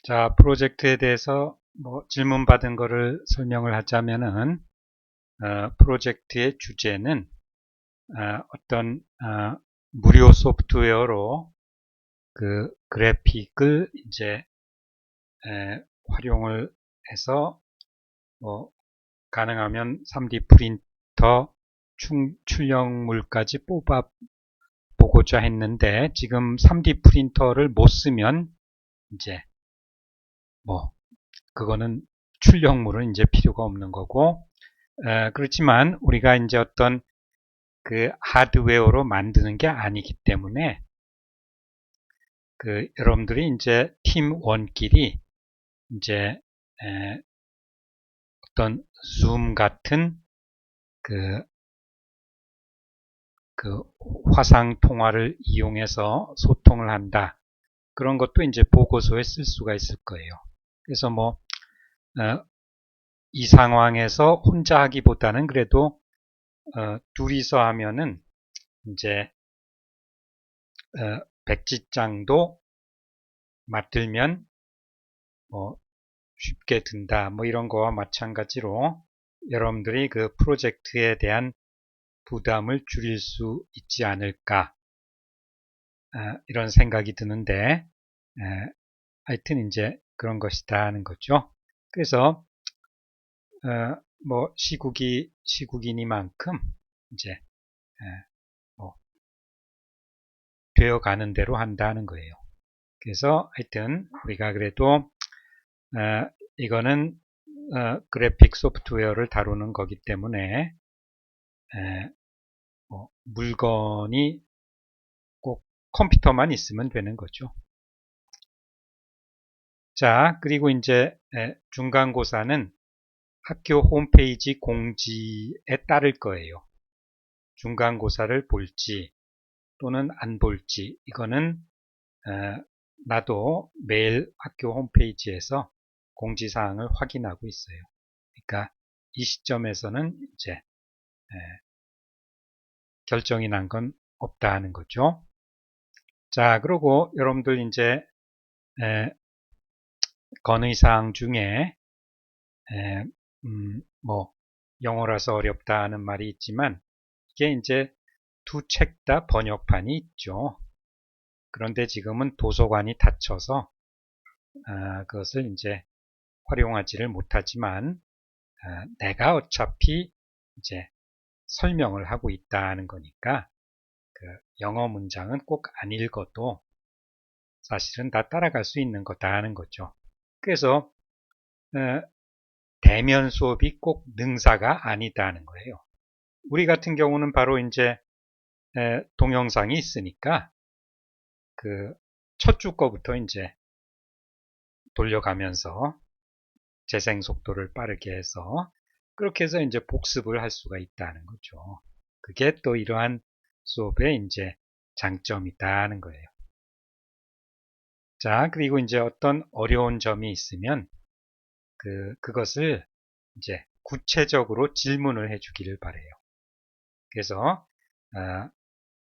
자, 프로젝트에 대해서 질문 받은 거를 설명을 하자면은, 프로젝트의 주제는, 어떤, 무료 소프트웨어로 그 그래픽을 이제, 활용을 해서, 가능하면 3D 프린터 출력물까지 뽑아 보고자 했는데, 지금 3D 프린터를 못 쓰면, 이제, 그거는 출력물은 이제 필요가 없는 거고, 그렇지만 우리가 이제 어떤 그 하드웨어로 만드는 게 아니기 때문에 그 여러분들이 이제 팀원끼리 이제 어떤 줌 같은 그, 그 화상 통화를 이용해서 소통을 한다. 그런 것도 이제 보고서에 쓸 수가 있을 거예요. 그래서 이 상황에서 혼자 하기보다는 그래도 둘이서 하면은 이제 백지장도 맞들면 쉽게 든다. 이런 거와 마찬가지로 여러분들이 그 프로젝트에 대한 부담을 줄일 수 있지 않을까 이런 생각이 드는데 하여튼 이제 그런 것이다 하는 거죠. 그래서 시국이니만큼 이제 되어가는 대로 한다는 거예요. 그래서 하여튼 우리가 그래도 이거는 그래픽 소프트웨어를 다루는 거기 때문에 물건이 꼭 컴퓨터만 있으면 되는 거죠. 자, 그리고 이제 중간고사는 학교 홈페이지 공지에 따를 거예요. 중간고사를 볼지 또는 안 볼지 이거는 나도 매일 학교 홈페이지에서 공지사항을 확인하고 있어요. 그러니까 이 시점에서는 이제 결정이 난 건 없다 하는 거죠. 자, 그리고 여러분들 이제 건의사항 중에 영어라서 어렵다 하는 말이 있지만 이게 이제 두 책 다 번역판이 있죠. 그런데 지금은 도서관이 닫혀서 그것을 이제 활용하지를 못하지만 내가 어차피 이제 설명을 하고 있다는 거니까 그 영어 문장은 꼭 안 읽어도 사실은 다 따라갈 수 있는 거다 하는 거죠. 그래서 대면 수업이 꼭 능사가 아니다는 거예요. 우리 같은 경우는 바로 이제 동영상이 있으니까 그 첫 주 거부터 이제 돌려가면서 재생 속도를 빠르게 해서 그렇게 해서 이제 복습을 할 수가 있다는 거죠. 그게 또 이러한 수업의 이제 장점이다 는 거예요. 자, 그리고 이제 어떤 어려운 점이 있으면 그것을 이제 구체적으로 질문을 해주기를 바래요. 그래서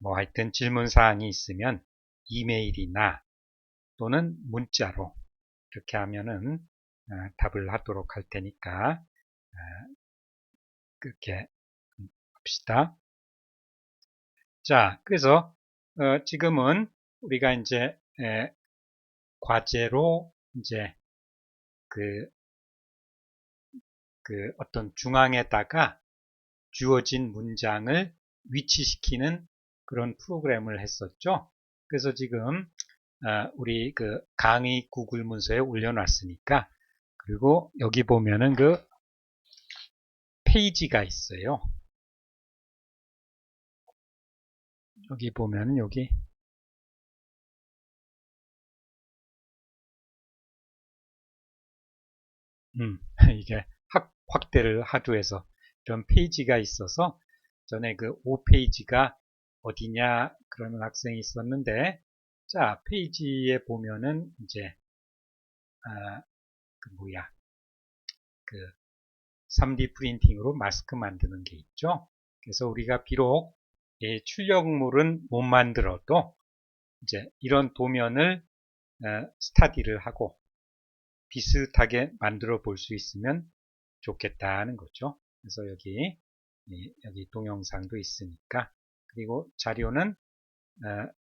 하여튼 질문 사항이 있으면 이메일이나 또는 문자로 이렇게 하면은 답을 하도록 할 테니까 그렇게 합시다. 자, 그래서 지금은 우리가 이제 과제로 이제 그 어떤 중앙에다가 주어진 문장을 위치시키는 그런 프로그램을 했었죠. 그래서 지금 우리 그 강의 구글 문서에 올려놨으니까 그리고 여기 보면은 그 페이지가 있어요. 여기 보면은 여기 이게 확대를 하도 해서 이런 페이지가 있어서 전에 그 5페이지가 어디냐 그러는 학생이 있었는데 자 페이지에 보면은 이제 그 3D 프린팅으로 마스크 만드는 게 있죠. 그래서 우리가 비록 출력물은 못 만들어도 이제 이런 도면을 스타디를 하고 비슷하게 만들어 볼 수 있으면 좋겠다는 거죠. 그래서 여기 동영상도 있으니까. 그리고 자료는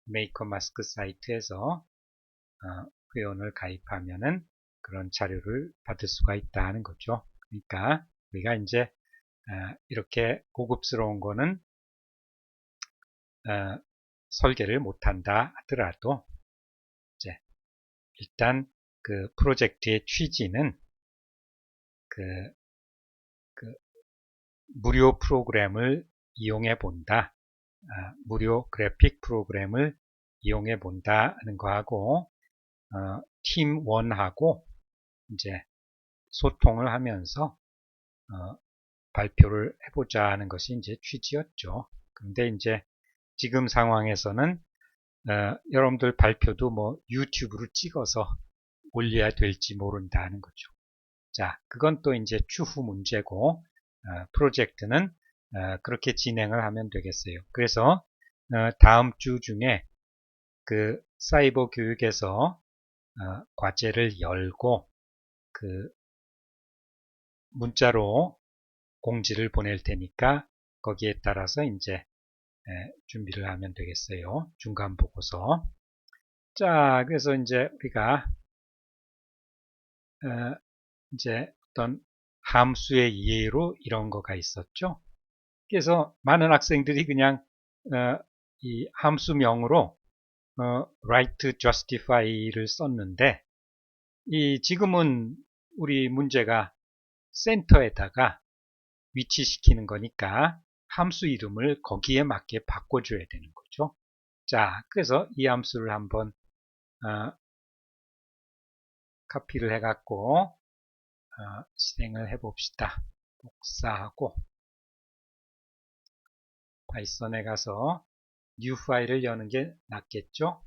메이커 마스크 사이트에서 회원을 가입하면은 그런 자료를 받을 수가 있다는 거죠. 그러니까 우리가 이제 이렇게 고급스러운 거는 설계를 못한다 하더라도 이제 일단 그 프로젝트의 취지는 그 무료 프로그램을 이용해 본다, 무료 그래픽 프로그램을 이용해 본다 하는 거하고 팀 1하고 이제 소통을 하면서 발표를 해보자 하는 것이 이제 취지였죠. 그런데 이제 지금 상황에서는 여러분들 발표도 뭐 유튜브로 찍어서 올려야 될지 모른다는 거죠. 자, 그건 또 이제 추후 문제고 프로젝트는 그렇게 진행을 하면 되겠어요. 그래서 다음 주 중에 그 사이버 교육에서 과제를 열고 그 문자로 공지를 보낼 테니까 거기에 따라서 이제 준비를 하면 되겠어요. 중간 보고서. 자, 그래서 이제 우리가 이제 어떤 함수의 이해로 이런 거가 있었죠. 그래서 많은 학생들이 그냥 이 함수명으로 write justify를 썼는데 지금은 우리 문제가 센터에다가 위치시키는 거니까 함수 이름을 거기에 맞게 바꿔줘야 되는 거죠. 자, 그래서 이 함수를 한번 카피를 해갖고 실행을 해봅시다. 복사하고 파이썬에 가서 new 파일을 여는 게 낫겠죠?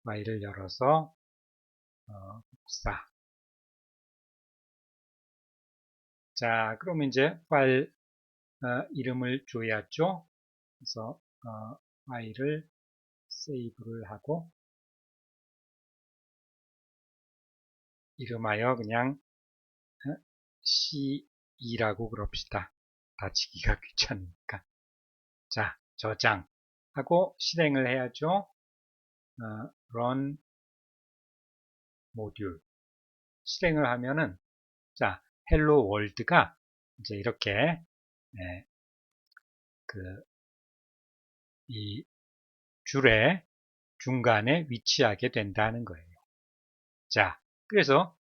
파일을 열어서 복사. 자, 그럼 이제 파일 이름을 줘야죠. 그래서 파일을 세이브를 하고 이름하여 그냥 C2라고 그럽시다. 다치기가 귀찮으니까. 자, 저장하고 실행을 해야죠. run 모듈 실행을 하면은 자, 헬로 월드가 이제 이렇게 이 줄의 중간에 위치하게 된다는 거예요. 자, 그래서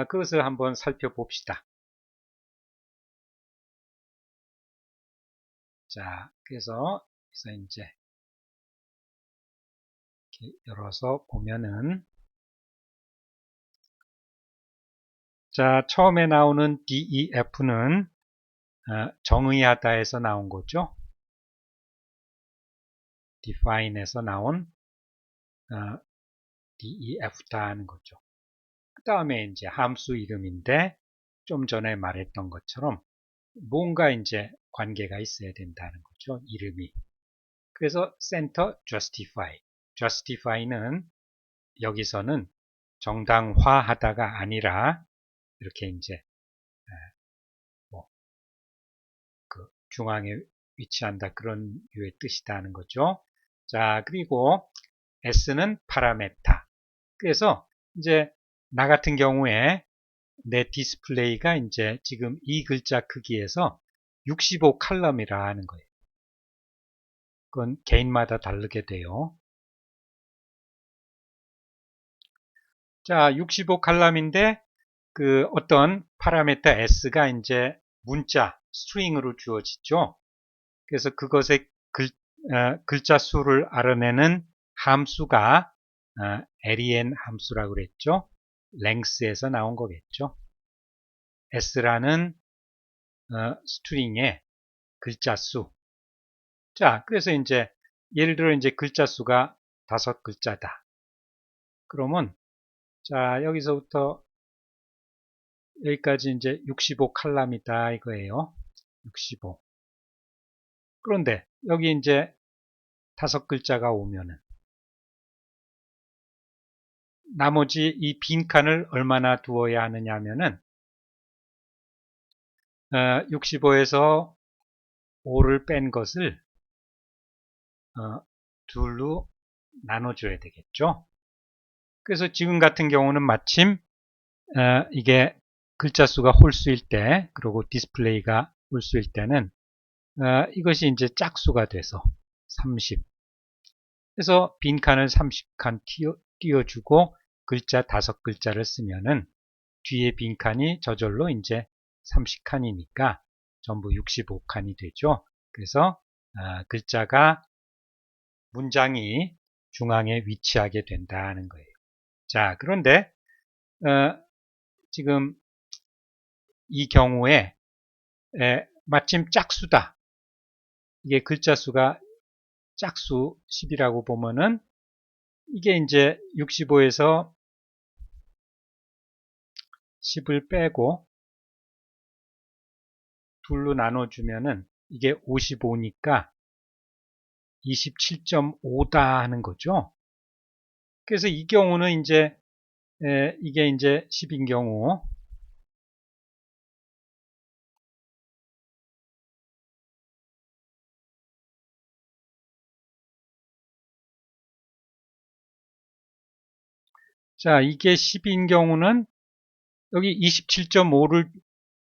그것을 한번 살펴봅시다. 자, 그래서 이제 이렇게 열어서 보면은 자, 처음에 나오는 DEF는 정의하다에서 나온 거죠. define에서 나온 DEF다 하는 거죠. 그 다음에 이제 함수 이름인데 좀 전에 말했던 것처럼 뭔가 이제 관계가 있어야 된다는 거죠. 이름이. 그래서 center justify는 여기서는 정당화하다가 아니라 이렇게 이제 그 중앙에 위치한다 그런 유의 뜻이다는 거죠. 자, 그리고 S는 파라메타. 그래서 이제 나 같은 경우에 내 디스플레이가 이제 지금 이 글자 크기에서 65 칼럼이라 하는 거예요. 그건 개인마다 다르게 돼요. 자, 65 칼럼인데 그 어떤 파라메터 S가 이제 문자, 스트링으로 주어지죠. 그래서 그것의 글자 수를 알아내는 함수가 len 함수라고 그랬죠. length에서 나온 거겠죠. s라는 스트링의 글자 수. 자, 그래서 이제 예를 들어 이제 글자 수가 5글자다. 그러면 자, 여기서부터 여기까지 이제 65 칼럼이다 이거예요. 65. 그런데 여기 이제 5글자가 오면은 나머지 이 빈칸을 얼마나 두어야 하느냐 하면은 65에서 5를 뺀 것을 둘로 나눠줘야 되겠죠. 그래서 지금 같은 경우는 마침 이게 글자 수가 홀수일 때, 그리고 디스플레이가 홀수일 때는 이것이 이제 짝수가 돼서 30. 그래서 빈칸을 30칸 띄워주고 글자 5글자를 쓰면은 뒤에 빈칸이 저절로 이제 30칸이니까 전부 65칸이 되죠. 그래서 글자가 문장이 중앙에 위치하게 된다는 거예요. 자, 그런데 지금 이 경우에 마침 짝수다. 이게 글자 수가 짝수 10이라고 보면은 이게 이제 65에서 10을 빼고 둘로 나눠주면은 이게 55니까 27.5다 하는 거죠. 그래서 이 경우는 이제 이게 이제 10인 경우 자, 이게 10인 경우는 여기 27.5를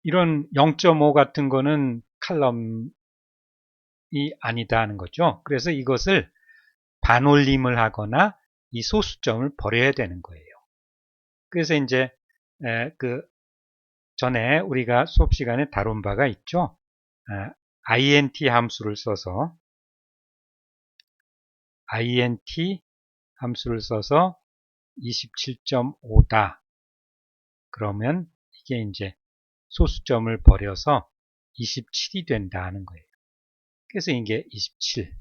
이런 0.5 같은 거는 칼럼이 아니다 하는 거죠. 그래서 이것을 반올림을 하거나 이 소수점을 버려야 되는 거예요. 그래서 이제 그 전에 우리가 수업 시간에 다룬 바가 있죠. int 함수를 써서 int 함수를 써서 27.5다. 그러면 이게 이제 소수점을 버려서 27이 된다 하는 거예요. 그래서 이게 27.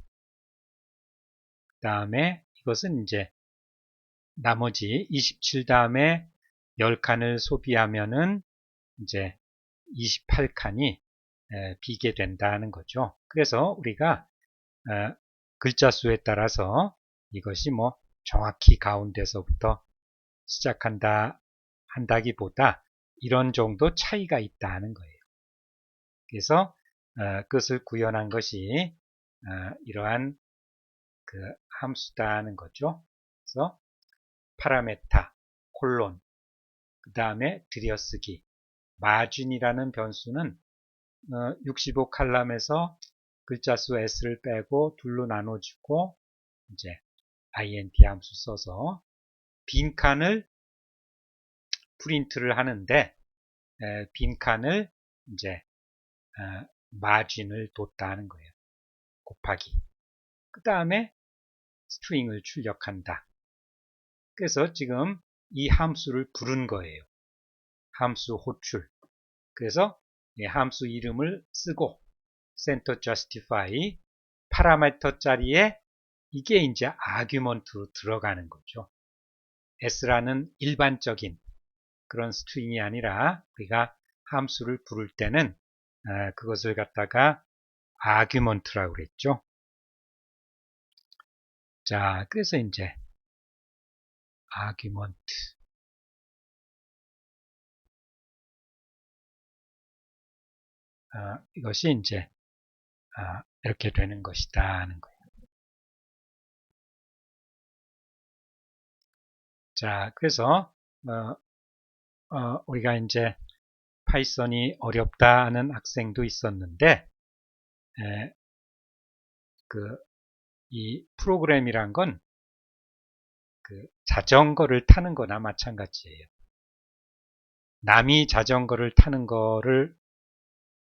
그 다음에 이것은 이제 나머지 27 다음에 10칸을 소비하면은 이제 28칸이 비게 된다는 거죠. 그래서 우리가 글자 수에 따라서 이것이 뭐 정확히 가운데서부터 시작한다 한다기보다 이런 정도 차이가 있다는 거예요. 그래서 그것을 구현한 것이 이러한 그 함수다는 거죠. 그래서 파라메타, 콜론, 그 다음에 들여쓰기, 마진이라는 변수는 65칼럼에서 글자 수 s를 빼고 둘로 나눠주고 이제 int 함수 써서 빈칸을 프린트를 하는데 빈칸을 이제 마진을 뒀다는 거예요. 곱하기. 그 다음에 스트링을 출력한다. 그래서 지금 이 함수를 부른 거예요. 함수 호출. 그래서 이 함수 이름을 쓰고 center justify 파라미터 자리에 이게 이제 아규먼트로 들어가는 거죠. s라는 일반적인 그런 스트링이 아니라 우리가 함수를 부를 때는 그것을 갖다가 아규먼트라고 그랬죠. 자, 그래서 이제 아규먼트 이것이 이제 이렇게 되는 것이다 하는 거예요. 자, 그래서 우리가 이제 파이썬이 어렵다는 학생도 있었는데 이 프로그램이란 건 자전거를 타는 거나 마찬가지예요. 남이 자전거를 타는 거를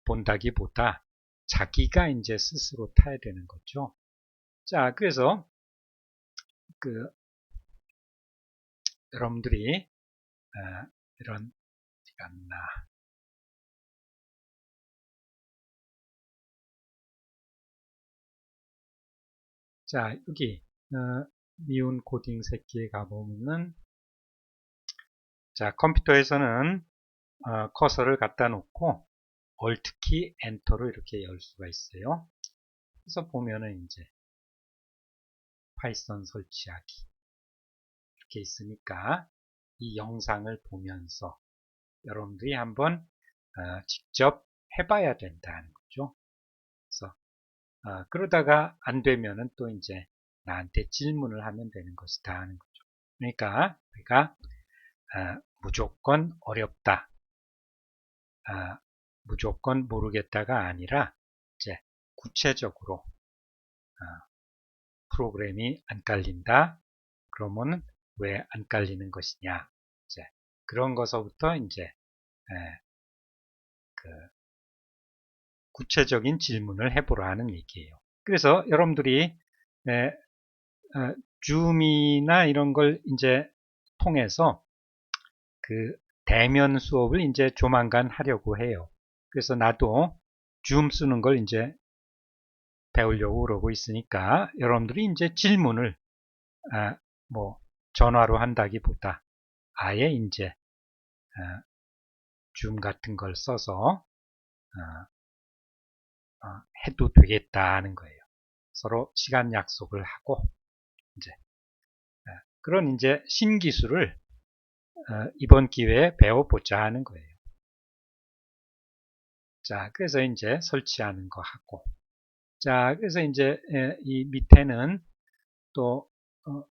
본다기보다 자기가 이제 스스로 타야 되는 거죠. 자, 그래서 여러분들이 이런 않나. 자, 여기 미운 코딩 새끼에 가보면은 자, 컴퓨터에서는 커서를 갖다 놓고 Alt키 엔터로 이렇게 열 수가 있어요. 그래서 보면은 이제 파이썬 설치하기 이렇게 있으니까 이 영상을 보면서 여러분들이 한번 직접 해봐야 된다는 거죠. 그래서 그러다가 안 되면은 또 이제 나한테 질문을 하면 되는 것이다 하는 거죠. 그러니까 우리가 무조건 어렵다, 무조건 모르겠다가 아니라 이제 구체적으로 프로그램이 안 깔린다. 그러면 왜 안 깔리는 것이냐? 이제 그런 것서부터 이제 그 구체적인 질문을 해보라는 얘기예요. 그래서 여러분들이 줌이나 이런 걸 이제 통해서 그 대면 수업을 이제 조만간 하려고 해요. 그래서 나도 줌 쓰는 걸 이제 배우려고 그러고 있으니까 여러분들이 이제 질문을 뭐 전화로 한다기보다 아예 이제 줌 같은 걸 써서 해도 되겠다는 거예요. 서로 시간 약속을 하고 이제 그런 이제 신기술을 이번 기회에 배워보자 하는 거예요. 자, 그래서 이제 설치하는 거 하고, 자, 그래서 이제 이 밑에는 또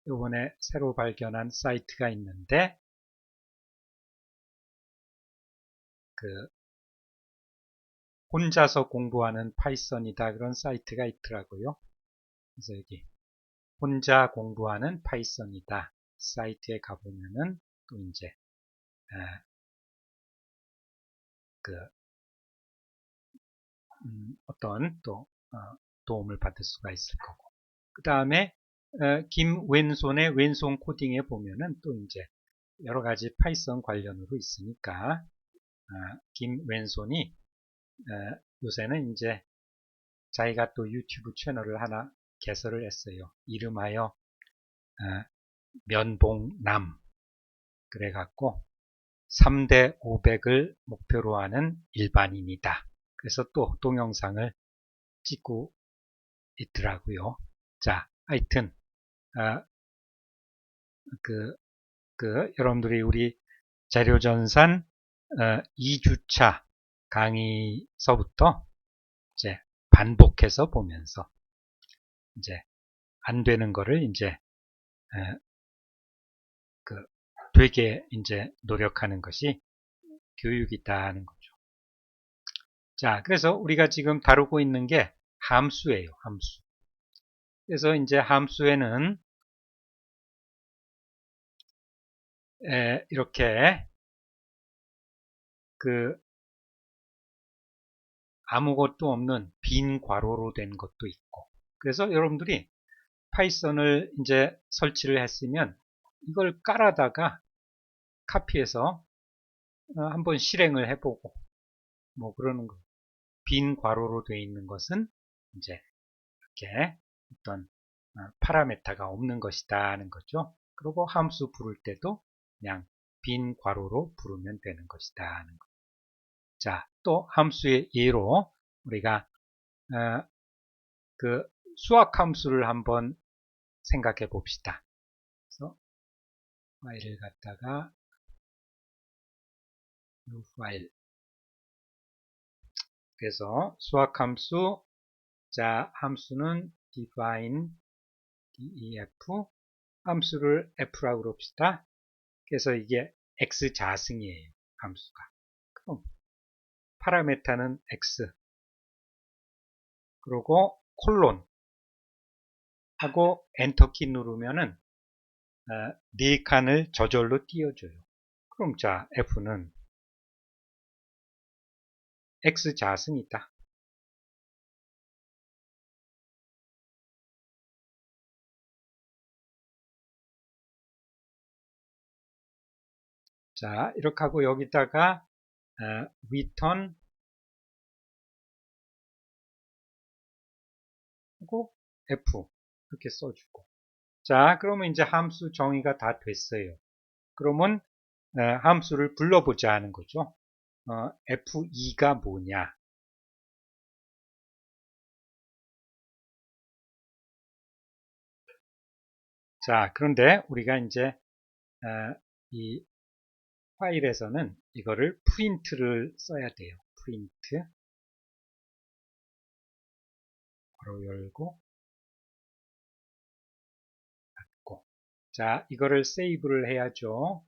이번에 새로 발견한 사이트가 있는데 그 혼자서 공부하는 파이썬이다 그런 사이트가 있더라고요. 그래서 여기 혼자 공부하는 파이썬이다 사이트에 가보면은 또 이제 그 어떤 또 도움을 받을 수가 있을 거고, 그 다음에 김왼손의 왼손 코딩에 보면은 또 이제 여러 가지 파이썬 관련으로 있으니까 김왼손이 요새는 이제 자기가 또 유튜브 채널을 하나 개설을 했어요. 이름하여 면봉남 그래갖고 3대 500을 목표로 하는 일반인이다. 그래서 또 동영상을 찍고 있더라고요. 자, 하여튼 여러분들이 우리 재료전산 2주차 강의서부터 이제 반복해서 보면서 이제 안 되는 거를 이제 되게 이제 노력하는 것이 교육이다 하는 거죠. 자, 그래서 우리가 지금 다루고 있는 게 함수예요, 함수. 그래서 이제 함수에는 이렇게 아무것도 없는 빈 괄호로 된 것도 있고, 그래서 여러분들이 파이썬을 이제 설치를 했으면 이걸 깔아다가 카피해서 한번 실행을 해보고 뭐 그러는 거. 빈 괄호로 되어 있는 것은 이제 이렇게 어떤 파라메타가 없는 것이다 하는 거죠. 그리고 함수 부를 때도 그냥 빈 괄호로 부르면 되는 것이다 하는 거. 자, 또 함수의 예로 우리가 그 수학 함수를 한번 생각해 봅시다. 그래서 파일을 갖다가 이 파일. 그래서 수학 함수, 자, 함수는 define, def, 함수를 f라고 그럽시다. 그래서 이게 x 자승이에요, 함수가. 그럼 파라메타는 x, 그리고 콜론 하고 엔터키 누르면은 네 칸을 저절로 띄워줘요. 그럼 자, f는 x 자승이다. 자, 이렇게 하고 여기다가 return 하고 f 이렇게 써주고. 자, 그러면 이제 함수 정의가 다 됐어요. 그러면 함수를 불러보자 하는 거죠. f2가 뭐냐? 자, 그런데 우리가 이제 이 파일에서는 이거를 프린트를 써야 돼요. 프린트 괄호 열고 닫고. 자, 이거를 세이브를 해야죠.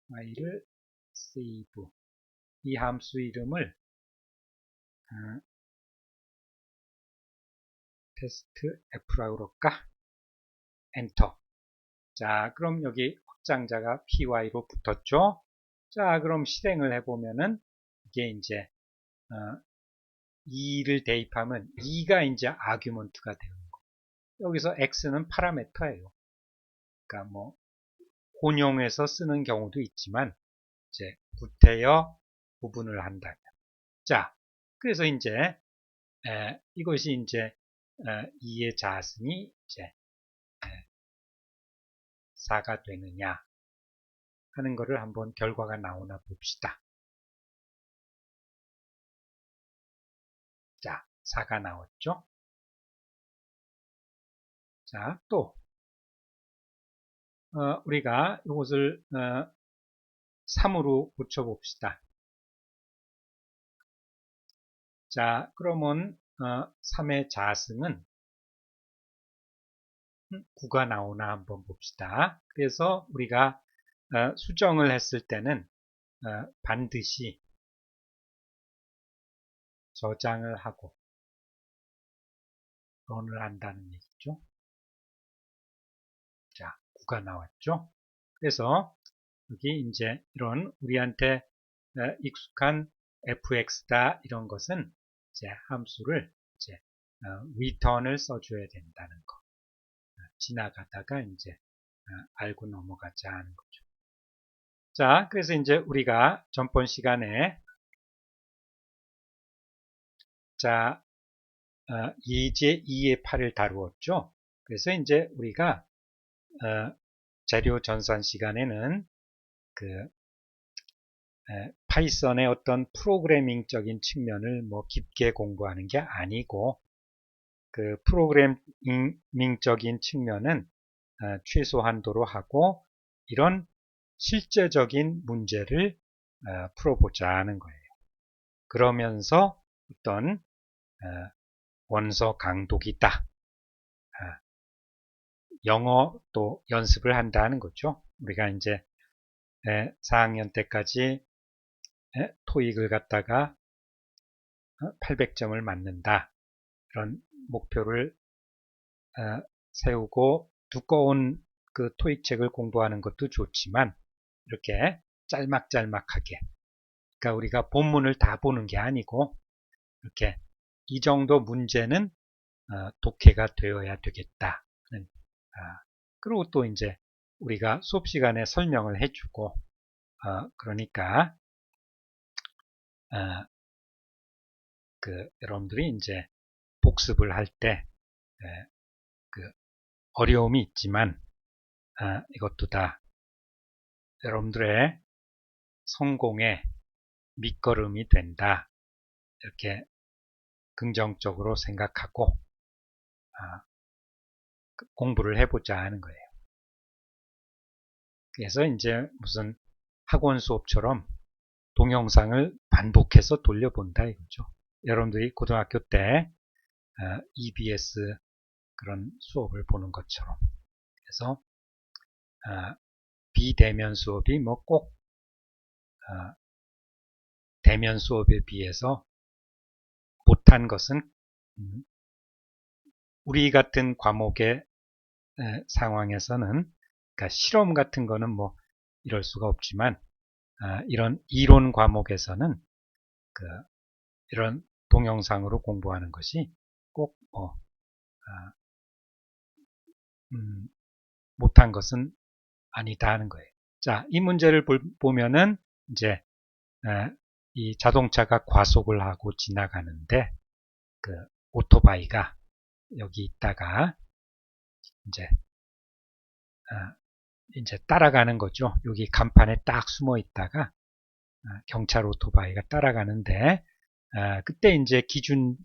파일을 세이브. 이 함수 이름을 테스트 F라고 그럴까? 엔터. 자, 그럼 여기 확장자가 py로 붙었죠? 자, 그럼 실행을 해보면은 이게 이제 2를 대입하면 2가 이제 아규먼트가 되는 거. 여기서 x는 파라미터예요. 그러니까 뭐 혼용해서 쓰는 경우도 있지만 이제 구태여 구분을 한다면. 자, 그래서 이제 이것이 이제 2의 자승이 이제 4가 되느냐 하는 것을 한번 결과가 나오나 봅시다. 자, 4가 나왔죠? 자, 또 우리가 이것을 3으로 고쳐봅시다. 자, 그러면 3의 자승은 9가 나오나 한번 봅시다. 그래서 우리가 수정을 했을 때는 반드시 저장을 하고 런을 한다는 얘기죠. 자, 9가 나왔죠. 그래서 여기 이제 이런 우리한테 익숙한 fx다 이런 것은 이제 함수를 이제 return을 써줘야 된다는 거. 지나가다가 이제 알고 넘어가자 하는 거죠. 자, 그래서 이제 우리가 전번 시간에 자, 예제 2의 8을 다루었죠. 그래서 이제 우리가 재료 전산 시간에는 그 파이썬의 어떤 프로그래밍적인 측면을 뭐 깊게 공부하는 게 아니고 그 프로그래밍적인 측면은 최소한도로 하고 이런 실제적인 문제를 풀어보자 하는 거예요. 그러면서 어떤 원서 강독이다. 영어 또 연습을 한다는 거죠. 우리가 이제 4학년 때까지 토익을 갖다가 800점을 맞는다. 그런 목표를 세우고 두꺼운 그 토익 책을 공부하는 것도 좋지만 이렇게 짤막짤막하게 그러니까 우리가 본문을 다 보는 게 아니고 이렇게 이 정도 문제는 독해가 되어야 되겠다. 그리고 또 이제 우리가 수업 시간에 설명을 해주고 그러니까 여러분들이 이제 복습을 할 때 어려움이 있지만 이것도 다 여러분들의 성공의 밑거름이 된다. 이렇게 긍정적으로 생각하고 공부를 해보자 하는 거예요. 그래서 이제 무슨 학원 수업처럼 동영상을 반복해서 돌려본다 이거죠. 여러분들이 고등학교 때 EBS 그런 수업을 보는 것처럼. 그래서 비대면 수업이 뭐 꼭 대면 수업에 비해서 못한 것은 우리 같은 과목의 상황에서는 그러니까 실험 같은 거는 뭐 이럴 수가 없지만 이런 이론 과목에서는 이런 동영상으로 공부하는 것이 꼭 못한 것은 아니다 하는 거예요. 자, 이 문제를 보면은 이제 이 자동차가 과속을 하고 지나가는데 그 오토바이가 여기 있다가 이제 따라가는 거죠. 여기 간판에 딱 숨어 있다가 경찰 오토바이가 따라가는데 그때 이제 기준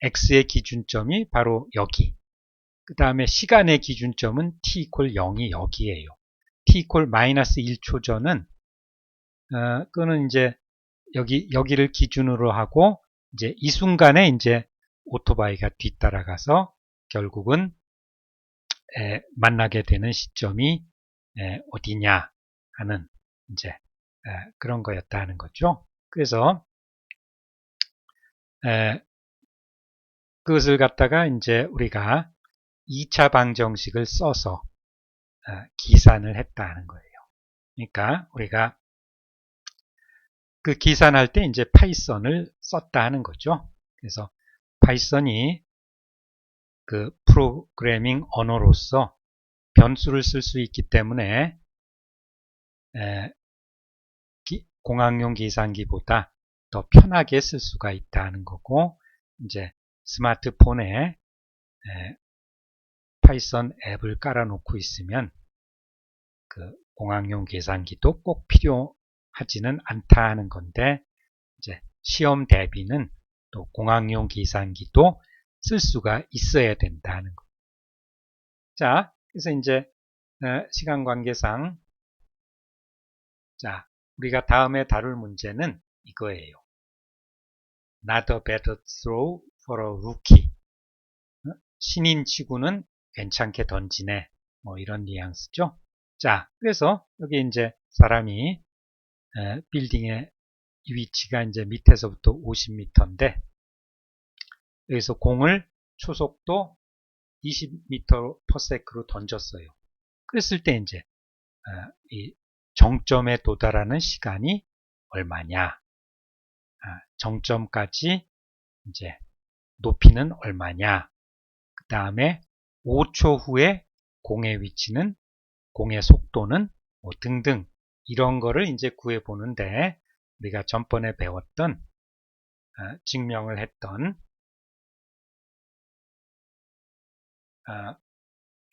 X의 기준점이 바로 여기 그 다음에 시간의 기준점은 t equal 0이 여기에요. t equal 마이너스 1초 전은 그거는 이제 여기를 기준으로 하고 이제 이 순간에 이제 오토바이가 뒤따라가서 결국은 만나게 되는 시점이 어디냐 하는 이제 그런 거였다 하는 거죠. 그래서 그것을 갖다가 이제 우리가 2차 방정식을 써서 기산을 했다는 거예요. 그러니까 우리가 그 기산할 때 이제 파이썬을 썼다 하는 거죠. 그래서 파이썬이 그 프로그래밍 언어로서 변수를 쓸 수 있기 때문에 공학용 계산기보다 더 편하게 쓸 수가 있다는 거고, 이제 스마트폰에 파이썬 앱을 깔아놓고 있으면 그 공학용 계산기도 꼭 필요하지는 않다 하는 건데, 이제 시험 대비는 또 공학용 계산기도 쓸 수가 있어야 된다는 거. 자, 그래서 이제 시간 관계상 자, 우리가 다음에 다룰 문제는 이거예요. Not a bad throw for a rookie. 신인 치고는 괜찮게 던지네. 뭐 이런 뉘앙스죠. 자, 그래서 여기 이제 사람이 빌딩의 위치가 이제 밑에서부터 50m인데 여기서 공을 초속도 20m/s로 던졌어요. 그랬을 때 이제 이 정점에 도달하는 시간이 얼마냐? 정점까지 이제 높이는 얼마냐? 그 다음에 5초 후에 공의 위치는, 공의 속도는 뭐 등등 이런 거를 이제 구해 보는데 우리가 전번에 배웠던 증명을 했던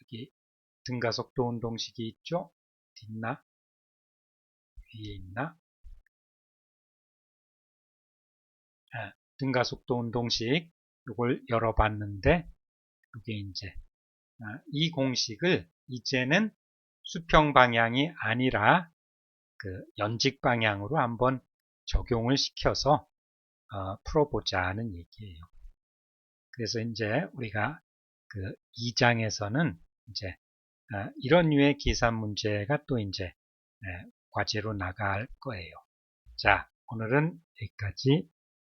여기 등가속도 운동식이 있죠? 있나? 위에 있나? 등가속도 운동식 이걸 열어봤는데 이게 이제 이 공식을 이제는 수평 방향이 아니라 그 연직 방향으로 한번 적용을 시켜서 풀어보자 하는 얘기예요. 그래서 이제 우리가 그 2장에서는 이제 이런 류의 계산 문제가 또 이제 과제로 나갈 거예요. 자, 오늘은 여기까지